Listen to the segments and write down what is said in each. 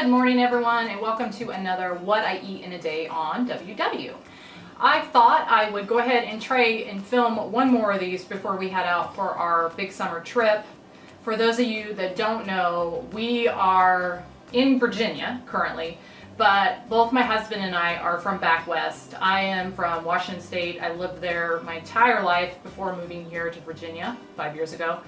Good morning, everyone, and welcome to another What I Eat in a Day on WW. I thought I would go ahead and try and film one more of these before we head out for our big summer trip. For those of you that don't know, we are in Virginia currently, but both my husband and I are from back west. I am from Washington State. I lived there my entire life before moving here to Virginia 5 years ago.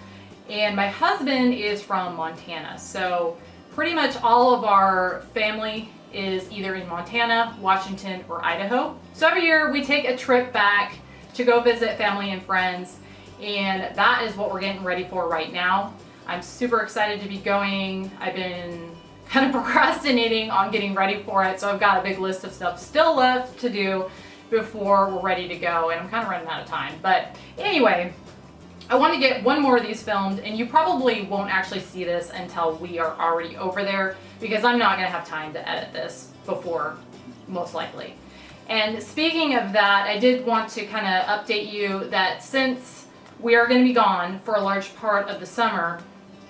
And my husband is from Montana, so pretty much all of our family is either in Montana, Washington, or Idaho. So every year we take a trip back to go visit family and friends, and that is what we're getting ready for right now. I'm super excited to be going. I've been kind of procrastinating on getting ready for it, so I've got a big list of stuff still left to do before we're ready to go, and I'm kind of running out of time. But anyway, I want to get one more of these filmed, and you probably won't actually see this until we are already over there because I'm not going to have time to edit this before, most likely. And speaking of that, I did want to kind of update you that since we are going to be gone for a large part of the summer,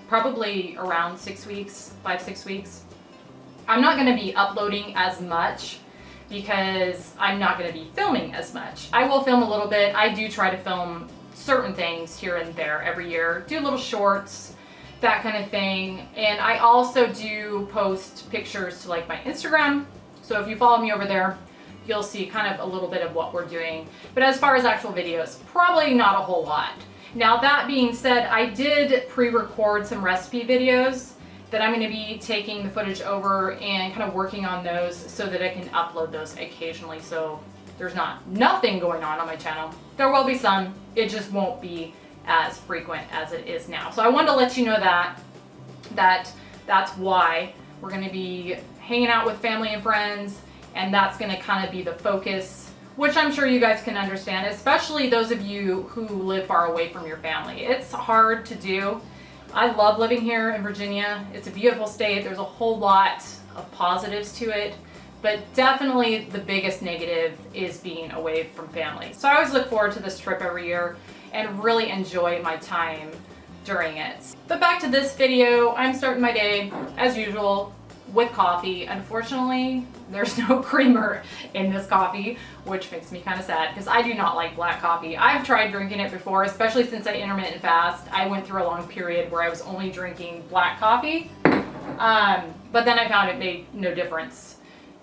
probably around 6 weeks, 5-6 weeks, I'm not going to be uploading as much because I'm not going to be filming as much. I will film a little bit. I do try to film certain things here and there every year, do little shorts, that kind of thing. And I also do post pictures to like my Instagram. So if you follow me over there, you'll see kind of a little bit of what we're doing. But as far as actual videos, probably not a whole lot. Now that being said, I did pre-record some recipe videos that I'm going to be taking the footage over and kind of working on those so that I can upload those occasionally. So there's nothing going on my channel. There will be some, it just won't be as frequent as it is now. So I wanted to let you know that's why we're going to be hanging out with family and friends, and that's going to kind of be the focus, which I'm sure you guys can understand, especially those of you who live far away from your family. It's hard to do. I love living here in Virginia. It's a beautiful state. There's a whole lot of positives to it. But definitely the biggest negative is being away from family. So I always look forward to this trip every year and really enjoy my time during it. But back to this video, I'm starting my day as usual with coffee. Unfortunately, there's no creamer in this coffee, which makes me kind of sad because I do not like black coffee. I've tried drinking it before, especially since I intermittent fast. I went through a long period where I was only drinking black coffee, but then I found it made no difference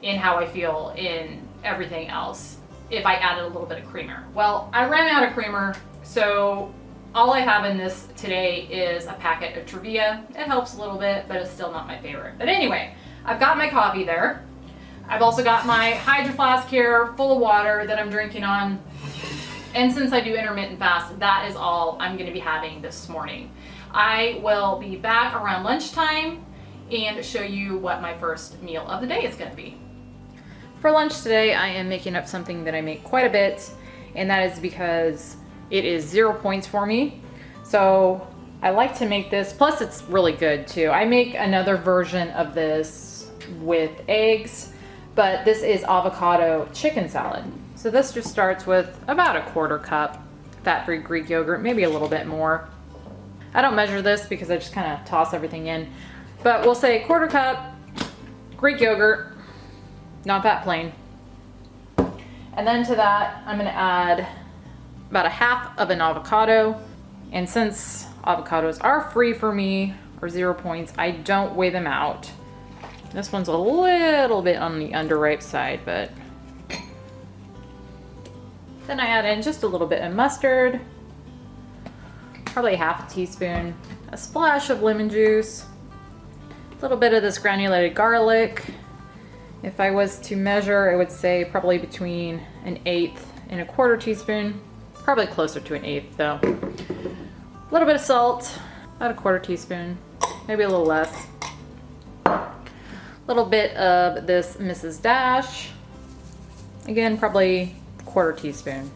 in how I feel in everything else if I added a little bit of creamer. Well, I ran out of creamer, so all I have in this today is a packet of Trevia. It helps a little bit, but it's still not my favorite. But anyway, I've got my coffee there. I've also got my Hydro Flask here full of water that I'm drinking on. And since I do intermittent fast, that is all I'm going to be having this morning. I will be back around lunchtime and show you what my first meal of the day is going to be. For lunch today, I am making up something that I make quite a bit, and that is because it is 0 points for me. So I like to make this, plus it's really good too. I make another version of this with eggs, but this is avocado chicken salad. So this just starts with about a 1/4 cup fat-free Greek yogurt, maybe a little bit more. I don't measure this because I just kind of toss everything in, but we'll say 1/4 cup Greek yogurt, not that plain. And then to that, I'm gonna add about a 1/2 of an avocado. And since avocados are free for me, or 0 points, I don't weigh them out. This one's a little bit on the underripe side, but then I add in just a little bit of mustard, probably 1/2 teaspoon, a splash of lemon juice, a little bit of this granulated garlic. If I was to measure, I would say probably between 1/8 and 1/4 teaspoon, probably closer to 1/8 though. A little bit of salt, about 1/4 teaspoon, maybe a little less. A little bit of this Mrs. Dash, again probably 1/4 teaspoon.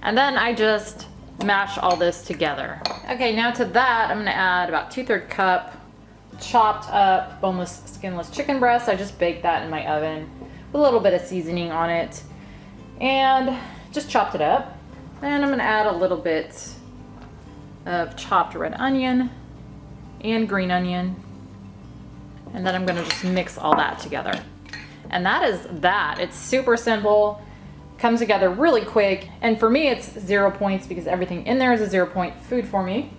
And then I just mash all this together. Okay, now to that I'm gonna add about 2/3 cup chopped up boneless, skinless chicken breast. I just baked that in my oven with a little bit of seasoning on it and just chopped it up. Then I'm gonna add a little bit of chopped red onion and green onion. And then I'm gonna just mix all that together. And that is that. It's super simple, comes together really quick. And for me, it's 0 points because everything in there is a 0-point food for me.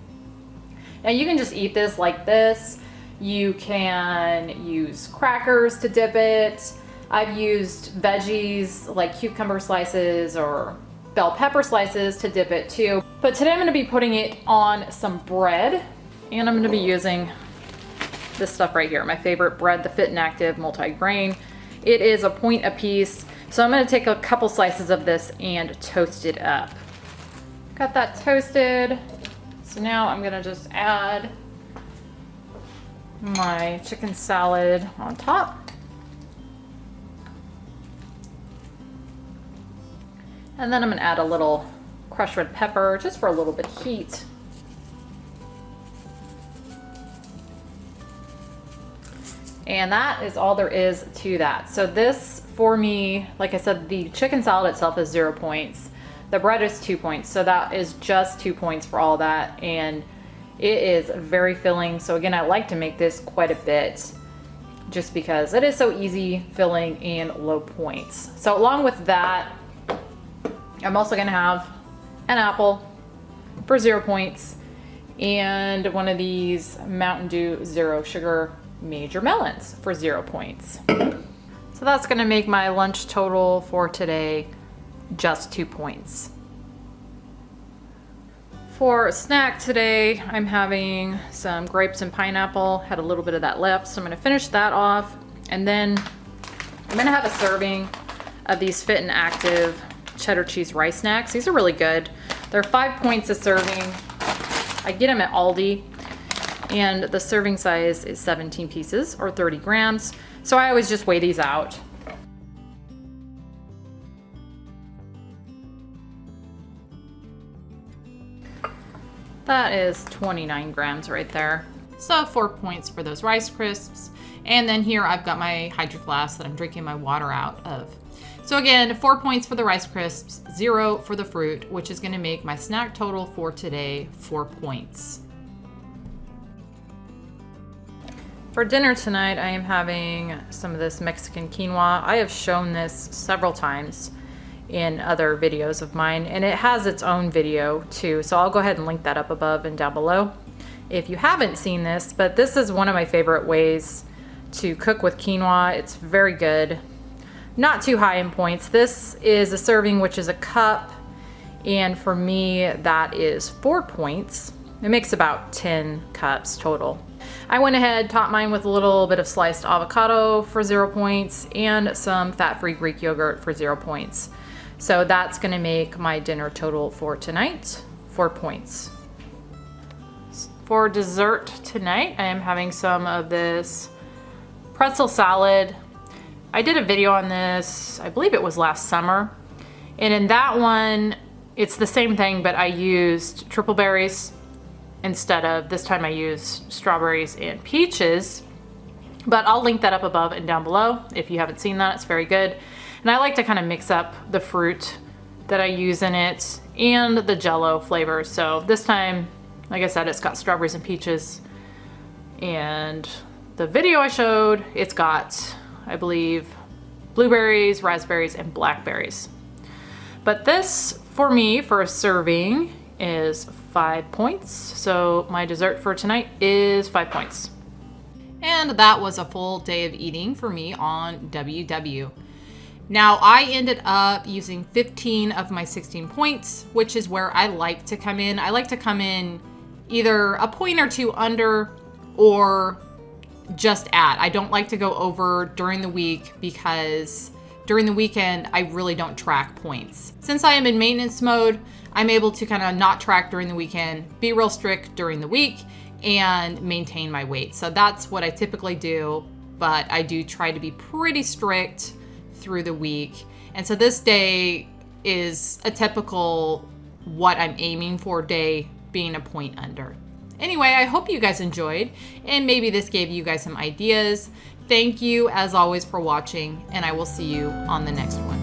Now you can just eat this like this. You can use crackers to dip it. I've used veggies like cucumber slices or bell pepper slices to dip it too. But today I'm gonna be putting it on some bread, and I'm gonna be using this stuff right here, my favorite bread, the Fit and Active multi-grain. It is a point a piece. So I'm gonna take a couple slices of this and toast it up. Got that toasted. So now I'm gonna just add my chicken salad on top. And then I'm gonna add a little crushed red pepper just for a little bit of heat. And that is all there is to that. So this, for me, like I said, the chicken salad itself is 0 points. The bread is 2 points. So that is just 2 points for all that. And it is very filling. So again, I like to make this quite a bit just because it is so easy, filling, and low points. So along with that, I'm also gonna have an apple for 0 points and one of these Mountain Dew Zero Sugar Major Melons for 0 points. So that's gonna make my lunch total for today just 2 points. For a snack today, I'm having some grapes and pineapple. Had a little bit of that left, so I'm gonna finish that off. And then I'm gonna have a serving of these Fit and Active cheddar cheese rice snacks. These are really good. They're 5 points a serving. I get them at Aldi, and the serving size is 17 pieces or 30 grams. So I always just weigh these out. That is 29 grams right there. So 4 points for those Rice Crisps. And then here I've got my Hydro Flask that I'm drinking my water out of. So again, 4 points for the Rice Crisps, 0 for the fruit, which is gonna make my snack total for today 4 points. For dinner tonight, I am having some of this Mexican quinoa. I have shown this several times in other videos of mine, and it has its own video too. So I'll go ahead and link that up above and down below if you haven't seen this, but this is one of my favorite ways to cook with quinoa. It's very good. Not too high in points. This is a serving, which is a cup, and for me, that is 4 points. It makes about 10 cups total. I went ahead, topped mine with a little bit of sliced avocado for 0 points and some fat-free Greek yogurt for 0 points. So that's gonna make my dinner total for tonight 4 points. For dessert tonight, I am having some of this pretzel salad. I did a video on this, I believe it was last summer. And in that one, it's the same thing, but I used triple berries instead of, this time I used strawberries and peaches. But I'll link that up above and down below if you haven't seen that. It's very good. And I like to kind of mix up the fruit that I use in it and the Jell-O flavors. So this time, like I said, it's got strawberries and peaches. And the video I showed, it's got, I believe, blueberries, raspberries, and blackberries. But this, for me, for a serving, is 5 points. So my dessert for tonight is 5 points. And that was a full day of eating for me on WW. Now I ended up using 15 of my 16 points, which is where I like to come in. I like to come in either a point or two under or just at. I don't like to go over during the week because during the weekend, I really don't track points. Since I am in maintenance mode, I'm able to kind of not track during the weekend, be real strict during the week, and maintain my weight. So that's what I typically do, but I do try to be pretty strict through the week. And so this day is a typical what I'm aiming for day, being a point under. Anyway, I hope you guys enjoyed, and maybe this gave you guys some ideas. Thank you, as always, for watching, and I will see you on the next one.